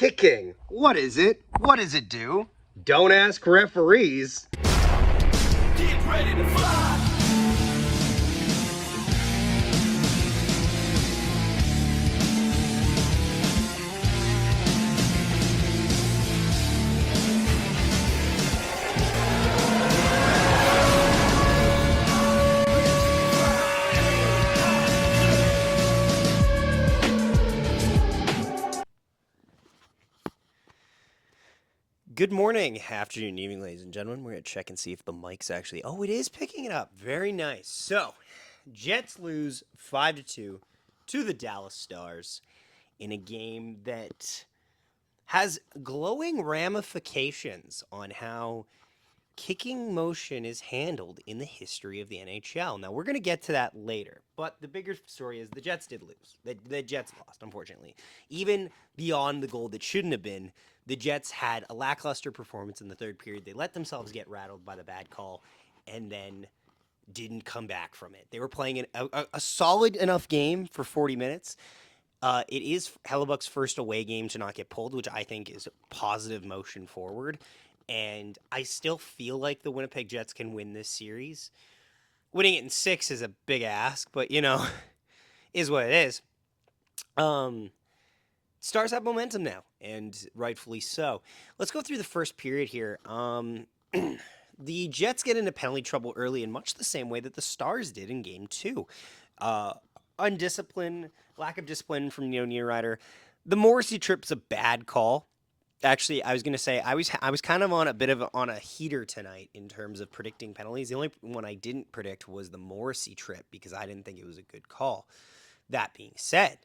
Kicking. What is it? What does it do? Don't ask referees. Get ready to fly. Good morning, afternoon, evening, ladies and gentlemen. We're going to check and see if the mic's actually... Oh, it is picking it up. Very nice. So, Jets lose 5-2 to the Dallas Stars in a game that has glowing ramifications on how kicking motion is handled in the history of the NHL. Now, we're going to get to that later, but the bigger story is the Jets did lose. The Jets lost, unfortunately. Even beyond the goal that shouldn't have been, the Jets had a lackluster performance in the third period. They let themselves get rattled by the bad call and then didn't come back from it. They were playing a solid enough game for 40 minutes. It is Hellebuck's first away game to not get pulled, which I think is positive motion forward. And I still feel like the Winnipeg Jets can win this series. Winning it in 6 is a big ask, but, you know, is what it is. Stars have momentum now, and rightfully so. Let's go through the first period here. The Jets get into penalty trouble early in much the same way that the Stars did in Game 2. Undisciplined, lack of discipline from Niederreiter. The Morrissey trip's a bad call. Actually, I was going to say, I was kind of on a heater tonight in terms of predicting penalties. The only one I didn't predict was the Morrissey trip because I didn't think it was a good call. That being said,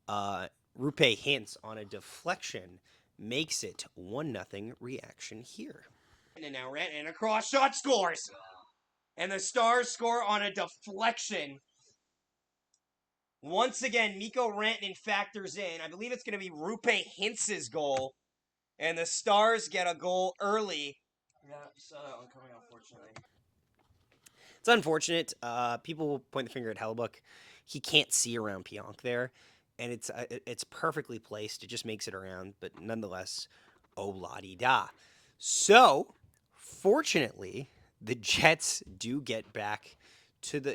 Rupe Hintz on a deflection makes it 1-0 reaction here. And now Rent and a cross shot scores. And the Stars score on a deflection. Once again, Mikko Rantanen factors in. I believe it's going to be Rupe Hintz's goal. And the Stars get a goal early. Yeah, saw that one coming, unfortunately. It's unfortunate. People will point the finger at Hellebuck. He can't see around Pionk there. And it's perfectly placed. It just makes it around. But nonetheless, oh-la-di-da. So, fortunately, the Jets do get back to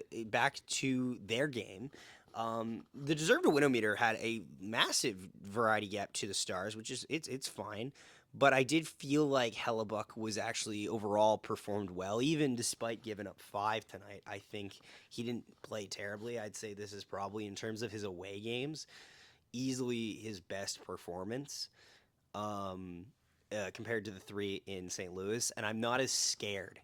their game. The deserved to win meter had a massive variety gap to the Stars, which is it's fine. But I did feel like Hellebuck was actually overall performed well, even despite giving up 5 tonight. I think he didn't play terribly. I'd say this is probably, in terms of his away games, easily his best performance compared to the 3 in St. Louis. And I'm not as scared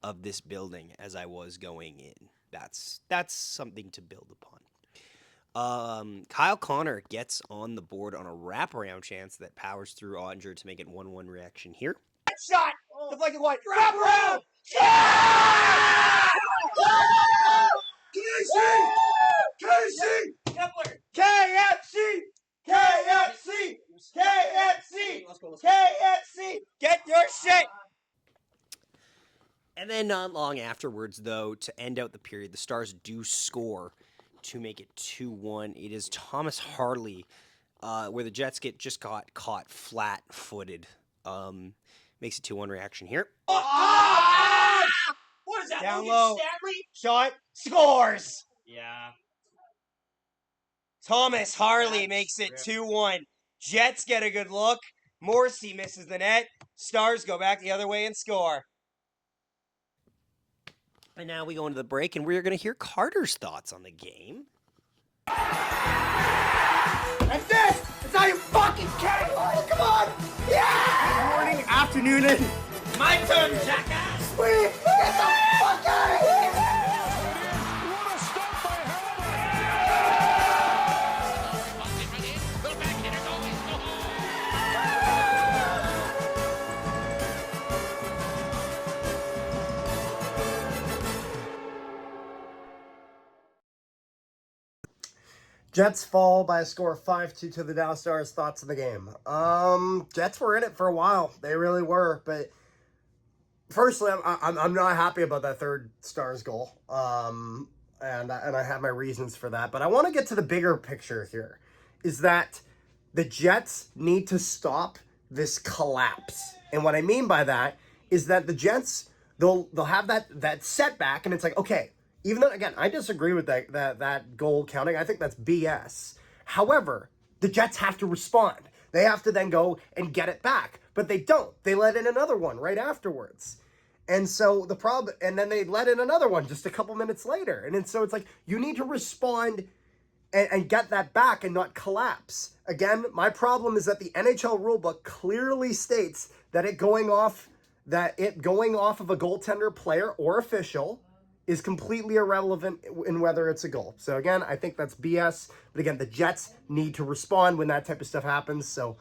of this building as I was going in. That's something to build upon. Kyle Connor gets on the board on a wraparound chance that powers through Ottinger to make it 1-1 reaction here. Shot! Deflected wide. Wrap around! Yeah! KC! Kepler! KFC! KFC! KFC! KFC! Get your shit! And then not long afterwards, though, to end out the period, the Stars do score to make it 2-1. It is Thomas Harley, where the Jets got caught flat-footed. Makes it 2-1 reaction here. What is that? Down low. Shot. Scores. Yeah. Thomas Harley makes it 2-1. Jets get a good look. Morrissey misses the net. Stars go back the other way and score. And now we go into the break, and we're going to hear Carter's thoughts on the game. And this is how you fucking kidding! Oh, come on! Yeah! Good morning, afternoon, and My turn, jackass! sweet! Get the fuck out of here! Jets fall by a score of 5-2 to the Dallas Stars. Thoughts of the game? Jets were in it for a while. They really were. But firstly, I'm not happy about that third Stars goal. And I have my reasons for that. But I want to get to the bigger picture here. Is that the Jets need to stop this collapse. And what I mean by that is that the Jets, they'll have that setback, and it's like, okay, even though, again, I disagree with that goal counting. I think that's BS. However, the Jets have to respond. They have to then go and get it back. But they don't. They let in another one right afterwards. And so the problem, and then they let in another one just a couple minutes later. And then so it's like, you need to respond and get that back and not collapse. Again, my problem is that the NHL rulebook clearly states that it going off of a goaltender, player, or official is completely irrelevant in whether it's a goal. So again, I think that's BS. But again, the Jets need to respond when that type of stuff happens. So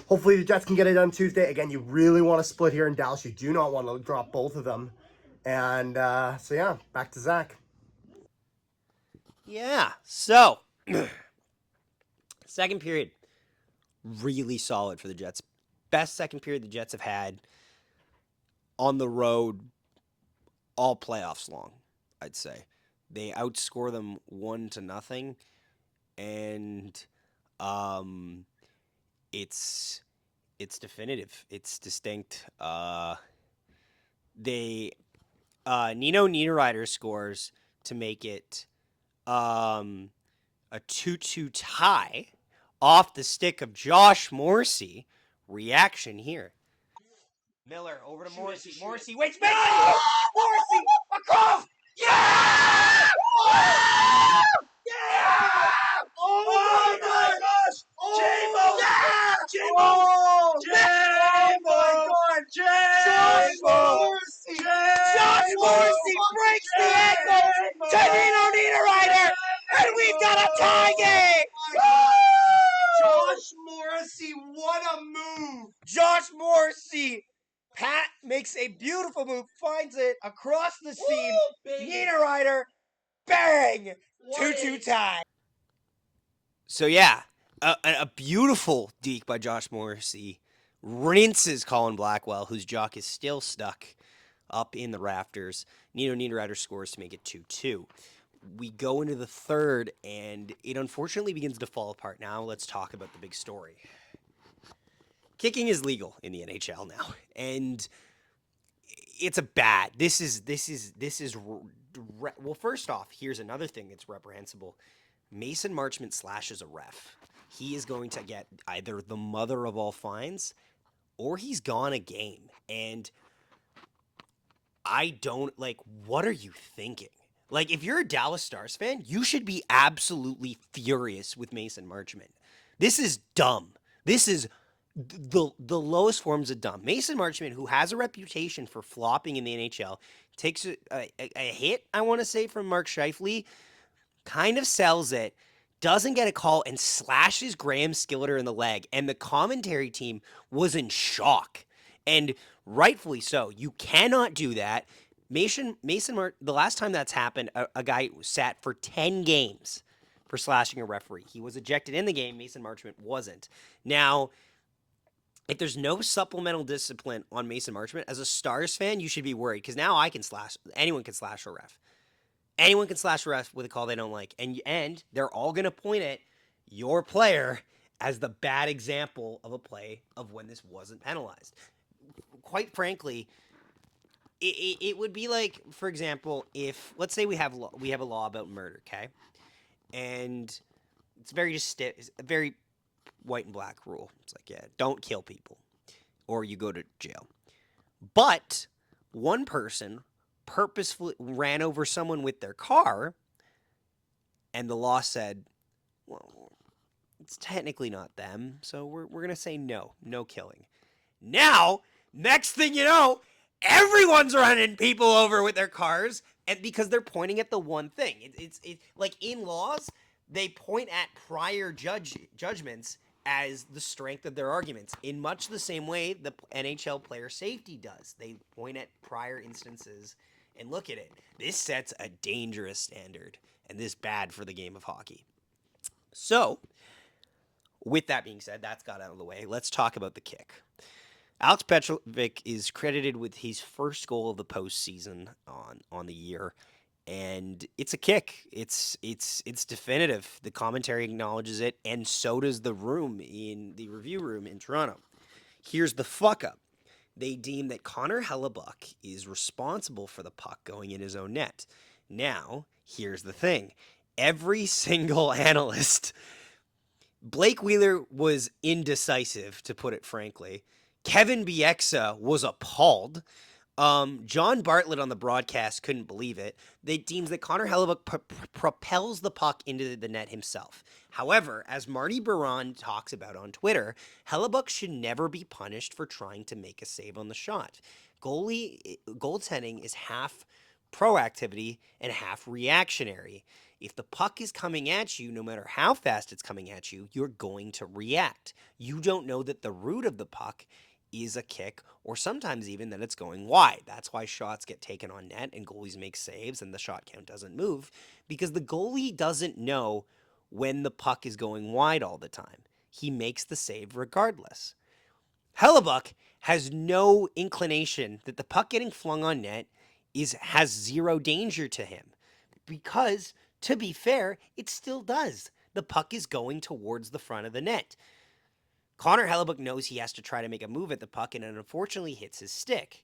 hopefully the Jets can get it done Tuesday. Again, you really want to split here in Dallas. You do not want to drop both of them. And so yeah, back to Zach. Yeah. So, second period, really solid for the Jets. Best second period the Jets have had on the road all playoffs long, I'd say. They outscore them 1-0, and it's definitive. It's distinct. Nino Niederreiter scores to make it a 2-2 tie off the stick of Josh Morrissey. Reaction here. Miller over to Morrissey. Morrissey waits. Morrissey across. Yeah! Oh! Yeah! Oh my gosh! J-Mo! Yeah! J-Mo! Oh my God! Josh Morrissey! Josh Morrissey breaks the ankle to Nino Niederreiter, and we've got a tie game! Josh Morrissey, what a move! Josh Morrissey! Pat makes a beautiful move, finds it across the seam. Niederreiter, bang! 2-2 tie. So yeah, a beautiful deke by Josh Morrissey rinses Colin Blackwell, whose jock is still stuck up in the rafters. Nino Niederreiter scores to make it 2-2. We go into the third, and it unfortunately begins to fall apart. Now let's talk about the big story. Kicking is legal in the NHL now, and it's a bad. Well, first off, here's another thing that's reprehensible. Mason Marchment slashes a ref. He is going to get either the mother of all fines or he's gone a game. And I don't, what are you thinking? Like, if you're a Dallas Stars fan, you should be absolutely furious with Mason Marchment. This is dumb. This is the lowest forms of dumb. Mason Marchment, who has a reputation for flopping in the NHL, takes a hit, I want to say, from Mark Scheifele, kind of sells it, doesn't get a call, and slashes Graham Skilleter in the leg. And the commentary team was in shock. And rightfully so. You cannot do that. The last time that's happened, a guy sat for 10 games for slashing a referee. He was ejected in the game. Mason Marchment wasn't. Now, if there's no supplemental discipline on Mason Marchment, as a Stars fan, you should be worried, because now anyone can slash a ref. Anyone can slash a ref with a call they don't like. And they're all going to point at your player as the bad example of a play of when this wasn't penalized. Quite frankly, it would be like, for example, if, let's say we have a law about murder, okay? And it's very white and black rule. It's like, yeah, don't kill people or you go to jail. But one person purposefully ran over someone with their car, and the law said, well, it's technically not them, so we're going to say no killing. Now, next thing you know, everyone's running people over with their cars, and because they're pointing at the one thing. It's like in laws, they point at prior judgments as the strength of their arguments, in much the same way the NHL player safety does. They point at prior instances and look at it. This sets a dangerous standard, and this is bad for the game of hockey. So, with that being said, that's got out of the way. Let's talk about the kick. Alex Petrovic is credited with his first goal of the postseason on the year, and it's a kick. It's definitive. The commentary acknowledges it, and so does the room in the review room in Toronto. Here's the fuck up. They deem that Connor Hellebuck is responsible for the puck going in his own net. Now, here's the thing. Every single analyst, Blake Wheeler was indecisive, to put it frankly. Kevin Bieksa was appalled. John Bartlett on the broadcast couldn't believe it. They deems that Connor Hellebuck propels the puck into the net himself. However, as Marty Baron talks about on Twitter, Hellebuck should never be punished for trying to make a save on the shot. Goaltending is half proactivity and half reactionary. If the puck is coming at you, no matter how fast it's coming at you, you're going to react. You don't know that the root of the puck is a kick, or sometimes even that it's going wide. That's why shots get taken on net and goalies make saves and the shot count doesn't move, because the goalie doesn't know when the puck is going wide all the time. He makes the save regardless. Hellebuck has no inclination that the puck getting flung on net has zero danger to him, because, to be fair, it still does. The puck is going towards the front of the net. Connor Hellebuck knows he has to try to make a move at the puck, and it unfortunately hits his stick.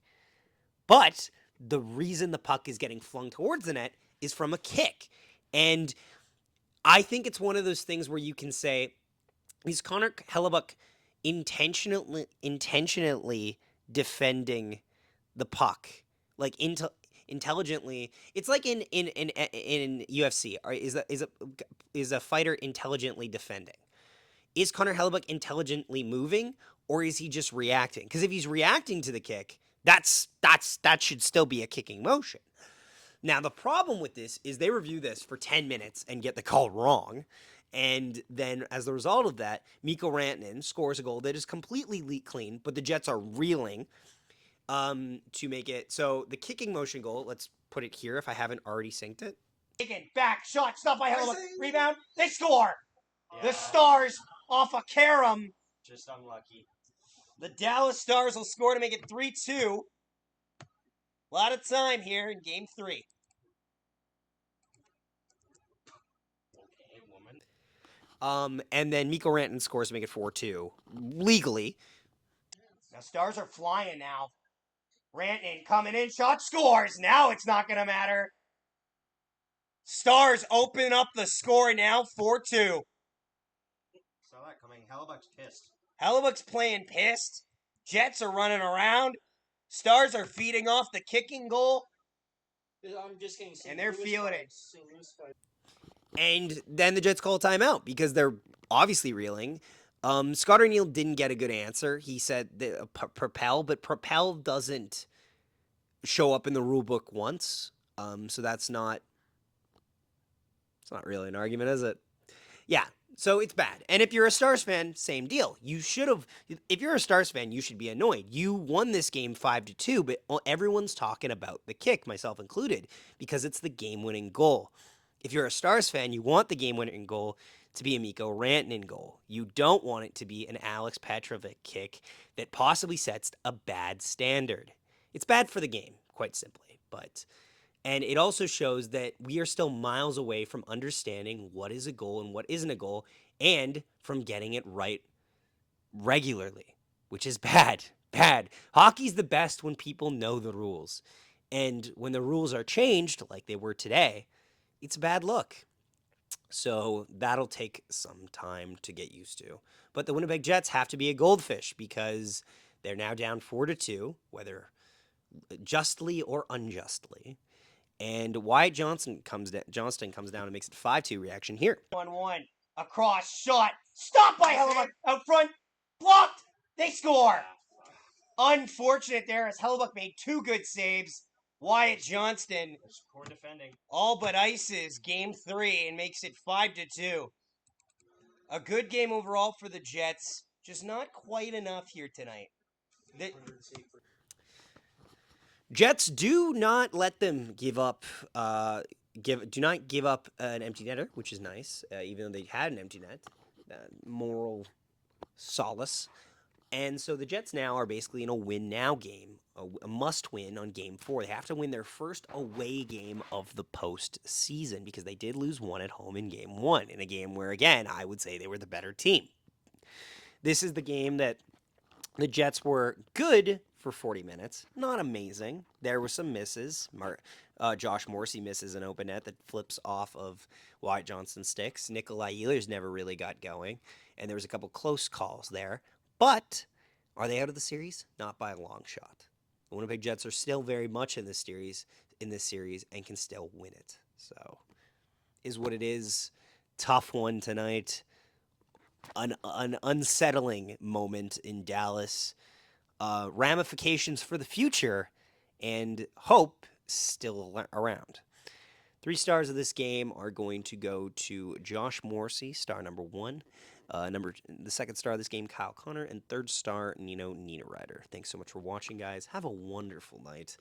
But the reason the puck is getting flung towards the net is from a kick. And I think it's one of those things where you can say, is Connor Hellebuck intentionally defending the puck? Like intelligently. It's like in UFC. Is a fighter intelligently defending? Is Connor Hellebuck intelligently moving, or is he just reacting? Because if he's reacting to the kick, that should still be a kicking motion. Now, the problem with this is they review this for 10 minutes and get the call wrong. And then as a result of that, Mikko Rantanen scores a goal that is completely clean, but the Jets are reeling to make it. So the kicking motion goal, let's put it here if I haven't already synced it. Taken back, shot, stopped by Hellebuck, rebound, they score! Yeah. The Stars off a carom. Just unlucky. The Dallas Stars will score to make it 3-2. A lot of time here in Game 3. Okay, woman. And then Mikko Rantanen scores to make it 4-2. Legally. Now Stars are flying now. Rantanen coming in, shot, scores. Now it's not going to matter. Stars open up the score now, 4-2. Saw that coming. Hellebuck's pissed. Hellebuck's playing pissed. Jets are running around. Stars are feeding off the kicking goal. I'm just getting and they're feeling it. And then the Jets call a timeout because they're obviously reeling. Scott O'Neill didn't get a good answer. He said propel, but propel doesn't show up in the rule book once. So it's not really an argument, is it? Yeah. So it's bad. And if you're a Stars fan, same deal. If you're a Stars fan, you should be annoyed. You won this game 5-2, but everyone's talking about the kick, myself included, because it's the game-winning goal. If you're a Stars fan, you want the game-winning goal to be a Mikko Rantanen goal. You don't want it to be an Alex Petrovic kick that possibly sets a bad standard. It's bad for the game, quite simply. And it also shows that we are still miles away from understanding what is a goal and what isn't a goal, and from getting it right regularly, which is bad. Bad. Hockey's the best when people know the rules. And when the rules are changed, like they were today, it's a bad look. So that'll take some time to get used to. But the Winnipeg Jets have to be a goldfish because they're now down 4-2, whether justly or unjustly. And Wyatt Johnston comes down and makes it 5-2 reaction here. 1-1. Across, shot. Stopped by Hellebuck. Out front. Blocked. They score. Unfortunate there as Hellebuck made 2 good saves. Wyatt Johnston. Poor defending. All but ices Game 3 and makes it 5-2. A good game overall for the Jets. Just not quite enough here tonight. Jets do not let them give up. Do not give up an empty netter, which is nice, even though they had an empty net. Moral solace. And so the Jets now are basically in a win-now game, a must-win on Game 4. They have to win their first away game of the postseason because they did lose one at home in Game 1, in a game where, again, I would say they were the better team. This is the game that the Jets were good for 40 minutes, not amazing. There were some misses. Josh Morrissey misses an open net that flips off of Wyatt Johnston's sticks. Nikolai Ehlers never really got going, and there was a couple close calls there. But are they out of the series? Not by a long shot. The Winnipeg Jets are still very much in this series, and can still win it. So, is what it is. Tough one tonight. An unsettling moment in Dallas. Ramifications for the future, and hope still around. 3 stars of this game are going to go to Josh Morrissey, star number 1. The second star of this game, Kyle Connor, and third star, Nino Niederreiter. Thanks so much for watching, guys. Have a wonderful night.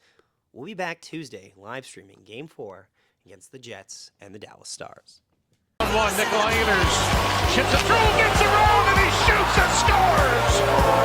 We'll be back Tuesday, live streaming Game 4 against the Jets and the Dallas Stars. Nikolai Ehlers chips it through, gets around, and he shoots and scores!